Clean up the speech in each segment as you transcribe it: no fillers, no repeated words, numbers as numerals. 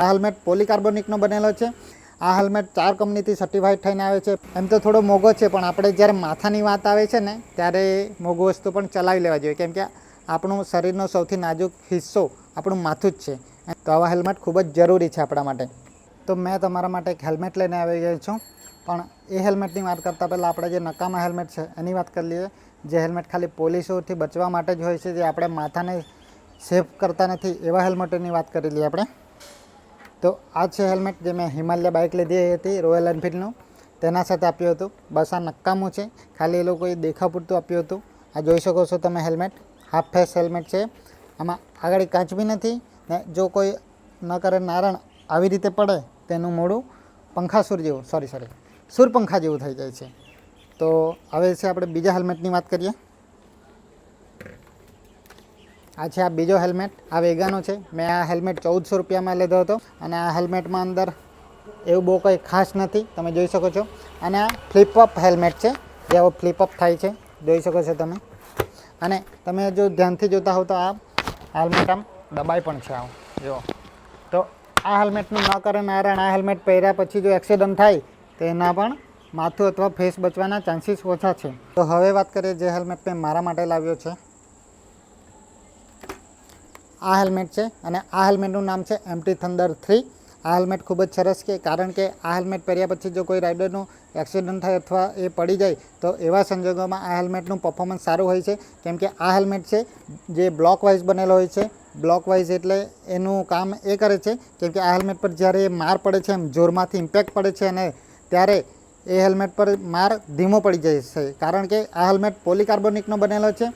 આ હેલ્મેટ પોલીકાર્બોનિકનો બનેલો છે। આ હેલ્મેટ 4 કંપનીથી સર્ટિફાઈડ થઈને આવે છે। એમ તો થોડો મોંઘો છે, પણ આપણે જ્યારે માથાની વાત આવે છે ને ત્યારે મોંઘું વસ્તુ પણ ચલાવી લેવા જોઈએ, કેમ કે આપણું શરીરનો સૌથી નાજુક હિસ્સો આપણું માથું જ છે। તો આવા હેલ્મેટ ખૂબ જ જરૂરી છે આપણા માટે। તો મેં તમારા માટે એક હેલ્મેટ લઈને આવી ગયો છું, પણ એ હેલ્મેટની વાત કરતાં પહેલાં આપણે જે નકામા હેલ્મેટ છે એની વાત કરી લઈએ। જે હેલ્મેટ ખાલી પોલીસોથી બચવા માટે જ હોય છે, જે આપણે માથાને સેફ કરતા નથી, એવા હેલ્મેટોની વાત કરી લઈએ આપણે। તો આ છે હેલ્મેટ જે મેં હિમાલય બાઇક લીધી હતી રોયલ એનફિલ્ડનું, તેના સાથે આપ્યું હતું। બસ આ નકામું છે, ખાલી એ લોકોએ દેખાવ પૂરતું આપ્યું હતું। આ જોઈ શકો છો તમે હેલ્મેટ, હાફ ફેસ હેલ્મેટ છે। આમાં આગળ કાચ બી નથી ને જો કોઈ ન કરે નારણ આવી રીતે પડે તેનું મોઢું પંખાસુર જેવું સૂરપંખા જેવું થઈ જાય છે। તો હવે છે આપણે બીજા હેલ્મેટની વાત કરીએ। આ છે આ બીજો હેલ્મેટ, આ વેગાનો છે। મેં આ હેલ્મેટ 1400 રૂપિયામાં લીધો હતો અને આ હેલ્મેટમાં અંદર એવું બહુ કંઈ ખાસ નથી, તમે જોઈ શકો છો। અને આ ફ્લિપઅપ હેલ્મેટ છે, જે આવો ફ્લિપઅપ થાય છે, જોઈ શકો છો તમે। અને તમે જો ધ્યાનથી જોતા હો તો આ હેલ્મેટ આમ દબાઈ પણ છે, આવું જુઓ। તો આ હેલ્મેટનું ન કરે નારાયણ, આ હેલ્મેટ પહેર્યા પછી જો એક્સિડન્ટ થાય તો એના પણ માથું અથવા ફેસ બચવાના ચાન્સીસ ઓછા છે। તો હવે વાત કરીએ જે હેલ્મેટ મેં મારા માટે લાવ્યો છે, આ હેલ્મેટ છે। અને આ હેલ્મેટનું નામ છે MT થંડર 3। આ હેલ્મેટ ખૂબ જ સરસ છે, કારણ કે આ હેલ્મેટ પહેર્યા પછી જો કોઈ રાઇડરનું એક્સિડન્ટ થાય અથવા એ પડી જાય તો એવા સંજોગોમાં આ હેલ્મેટનું પરફોર્મન્સ સારું હોય છે, કેમ કે આ હેલ્મેટ છે જે બ્લોક વાઇઝ બનેલો હોય છે। બ્લોક વાઇઝ એટલે એનું કામ એ કરે છે કેમ કે આ હેલ્મેટ પર જ્યારે માર પડે છે, એમ જોરમાંથી ઇમ્પેક્ટ પડે છે અને ત્યારે એ હેલ્મેટ પર માર ધીમો પડી જાય છે, કારણ કે આ હેલ્મેટ પોલીકાર્બોનિકનો બનેલો છે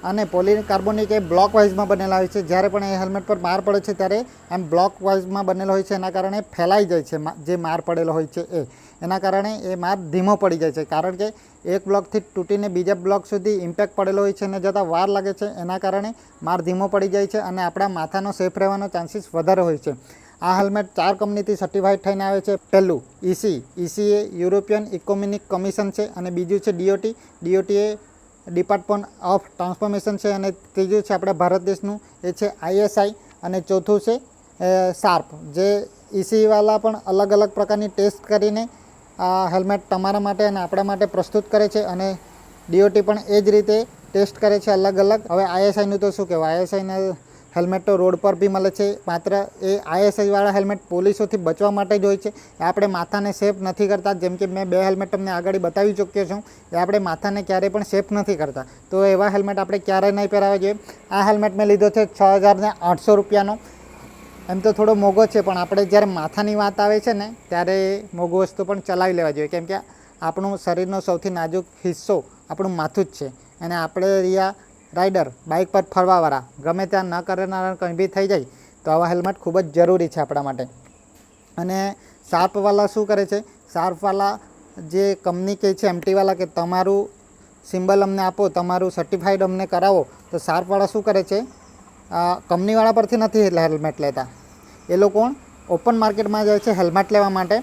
અને પોલીકાર્બોનિક એ બ્લોક વાઇઝમાં બનેલા હોય છે। જ્યારે પણ એ હેલ્મેટ પર માર પડે છે ત્યારે એમ બ્લોક વાઇઝમાં બનેલો હોય છે, એના કારણે ફેલાઈ જાય છે જે માર પડેલો હોય છે એના કારણે એ માર ધીમો પડી જાય છે, કારણ કે એક બ્લોકથી તૂટીને બીજા બ્લોક સુધી ઇમ્પેક્ટ પડેલો હોય છે અને જતાં વાર લાગે છે, એના કારણે માર ધીમો પડી જાય છે અને આપણા માથાનો સેફ રહેવાનો ચાન્સીસ વધારે હોય છે। આ હેલ્મેટ 4 કંપનીથી સર્ટિફાઈડ થઈને આવે છે। પહેલું EC એ યુરોપિયન ઇકોનોમિક કમિશન છે અને બીજું છે DOT A department of transformation છે અને ત્રીજું છે આપણા ભારત દેશનું એ છે ISI અને ચોથું છે શાર્પ। જે EC વાળા પણ અલગ અલગ પ્રકારની ટેસ્ટ કરીને આ હેલ્મેટ તમારા માટે અને આપણા માટે પ્રસ્તુત કરે છે અને DOT પણ એ જ રીતે ટેસ્ટ કરે છે અલગ અલગ। હવે ISIનું તો શું કહેવાય, ISIના હેલ્મેટ તો રોડ પર બી મળે છે, માત્ર એ ISIવાળા હેલ્મેટ પોલીસોથી બચવા માટે જ હોય છે, એ આપણે માથાને સેફ નથી કરતા। જેમ કે મેં 2 હેલ્મેટ તમને આગળ બતાવી ચૂક્યો છું, એ આપણે માથાને ક્યારેય પણ સેફ નથી કરતા, તો એવા હેલ્મેટ આપણે ક્યારેય નહીં પહેરાવવા જોઈએ। આ હેલ્મેટ મેં લીધો છે 6800 રૂપિયાનો। એમ તો થોડો મોંઘો છે, પણ આપણે જ્યારે માથાની વાત આવે છે ને ત્યારે મોંઘું વસ્તુ પણ ચલાવી લેવા જોઈએ, કેમ કે આપણું શરીરનો સૌથી નાજુક હિસ્સો આપણું માથું જ છે અને આપણે રહ્યા રાઇડર, બાઇક પર ફરવાવાળા, ગમે ત્યાં ન કરનારા કંઈ બી થઈ જાય તો આવા હેલ્મેટ ખૂબ જ જરૂરી છે આપણા માટે। અને શાર્પવાળા શું કરે છે, શાર્પવાળા જે કંપની કહે છે MTવાળા કે તમારું સિમ્બલ અમને આપો, તમારું સર્ટિફાઈડ અમને કરાવો, તો શાર્પવાળા શું કરે છે, કંપનીવાળા પરથી નથી હેલ્મેટ લેતા, એ લોકો ઓપન માર્કેટમાં જાય છે હેલ્મેટ લેવા માટે।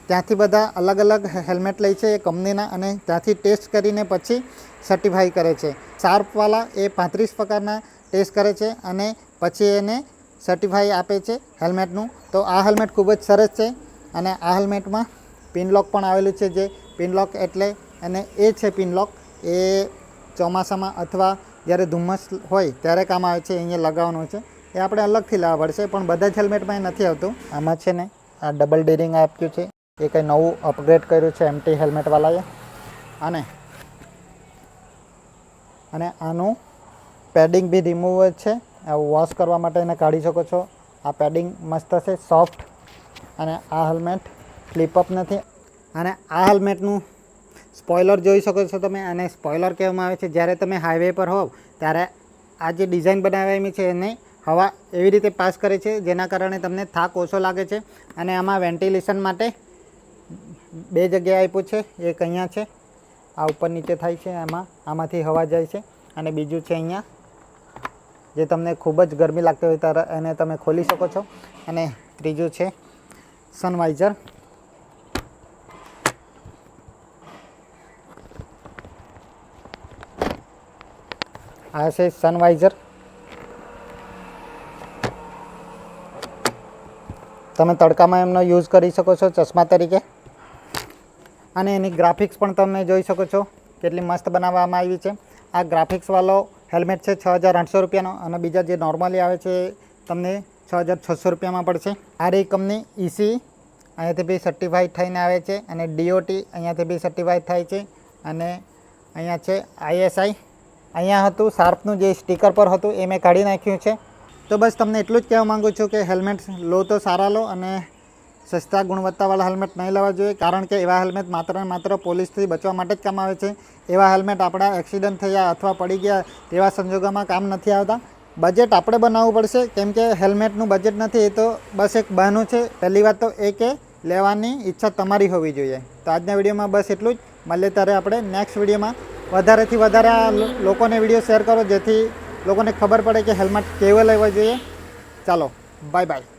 ત્યાંથી બધા અલગ અલગ હેલ્મેટ લે છે એ કંપનીના અને ત્યાંથી ટેસ્ટ કરીને પછી સર્ટિફાઈ કરે છે। શાર્પવાળા એ 35 પ્રકારના ટેસ્ટ કરે છે અને પછી એને સર્ટિફાઈ આપે છે હેલ્મેટનું। તો આ હેલ્મેટ ખૂબ જ સરસ છે અને આ હેલ્મેટમાં પિનલોક પણ આવેલું છે, જે પિનલોક એટલે અને એ છે પિનલોક, એ ચોમાસામાં અથવા જ્યારે ધુમ્મસ હોય ત્યારે કામ આવે છે, અહીંયા લગાવવાનું છે, એ આપણે અલગથી લાવવા પડશે, પણ બધા જ હેલ્મેટમાં એ નથી આવતું। આમાં છે ને આ ડબલ ડીરિંગ આપ્યું છે, એ કંઈ નવું અપગ્રેડ કર્યું છે MT હેલ્મેટવાળાએ। અને આનું પેડિંગ બી રિમૂવર છે, વોશ કરવા માટે એને કાઢી શકો છો। આ પેડિંગ મસ્ત છે, સોફ્ટ, અને આ હેલ્મેટ ફ્લિપઅપ નથી। અને આ હેલ્મેટનું સ્પોઇલર જોઈ શકો છો તમે, અને સ્પોઇલર કહેવામાં આવે છે જ્યારે તમે હાઈવે પર હોવ ત્યારે આ જે ડિઝાઇન બનાવવામાં છે એને હવા એવી રીતે પાસ કરે છે જેના કારણે તમને થાક ઓછો લાગે છે। અને આમાં વેન્ટિલેશન માટે 2 જગ્યાએ આપ્યું છે, એક અહીંયા છે, આ ઉપર નીચે થાય છે, આમાંથી હવા જાય છે, અને બીજું છે અહીંયા, જે તમને ખૂબ જ ગરમી લાગતી હોય ત્યારે એને તમે ખોલી શકો છો। અને ત્રીજું છે સનવાઇઝર, આ છે સનવાઇઝર। તમે તડકામાં એમનો યુઝ કરી શકો છો ચશ્મા તરીકે. અને એની ગ્રાફિક્સ પણ તમે જોઈ શકો છો કેટલી મસ્ત બનાવવામાં આવી છે. આ ગ્રાફિક્સવાળો હેલ્મેટ છે 6,800 રૂપિયાનો અને બીજા જે નોર્મલી આવે છે તમને 6,600 રૂપિયામાં પડશે. આ રહી કંપની EC, અહીંયાથી બી સર્ટિફાઈડ થઈને આવે છે, અને DOT અહીંયાથી બી સર્ટિફાઈડ થાય છે, અને અહીંયા છે ISI. અહીંયા હતું શાર્પનું જે સ્ટીકર પર હતું એ મેં કાઢી નાખ્યું છે. તો બસ તમને એટલું જ કહેવા માગું છું કે હેલ્મેટ લો તો સારા લો, અને સસ્તા ગુણવત્તાવાળા હેલ્મેટ નહીં લેવા જોઈએ, કારણ કે એવા હેલ્મેટ માત્ર ને માત્ર પોલીસથી બચવા માટે જ કામ આવે છે. એવા હેલ્મેટ આપણા એક્સિડન્ટ થયા અથવા પડી ગયા તેવા સંજોગોમાં કામ નથી આવતા. બજેટ આપણે બનાવવું પડશે, કેમ કે હેલ્મેટનું બજેટ નથી, એ તો બસ એક બહાનું છે. પહેલી વાત તો એ કે લેવાની ઈચ્છા તમારી હોવી જોઈએ. તો આજના વિડીયોમાં બસ એટલું જ. મળીએ ત્યારે આપણે નેક્સ્ટ વિડીયોમાં. વધારેથી વધારે આ લોકોને વિડીયો શેર કરો, જેથી લોકોને ખબર પડે કે હેલ્મેટ કેવો લેવા જોઈએ. ચાલો, બાય બાય.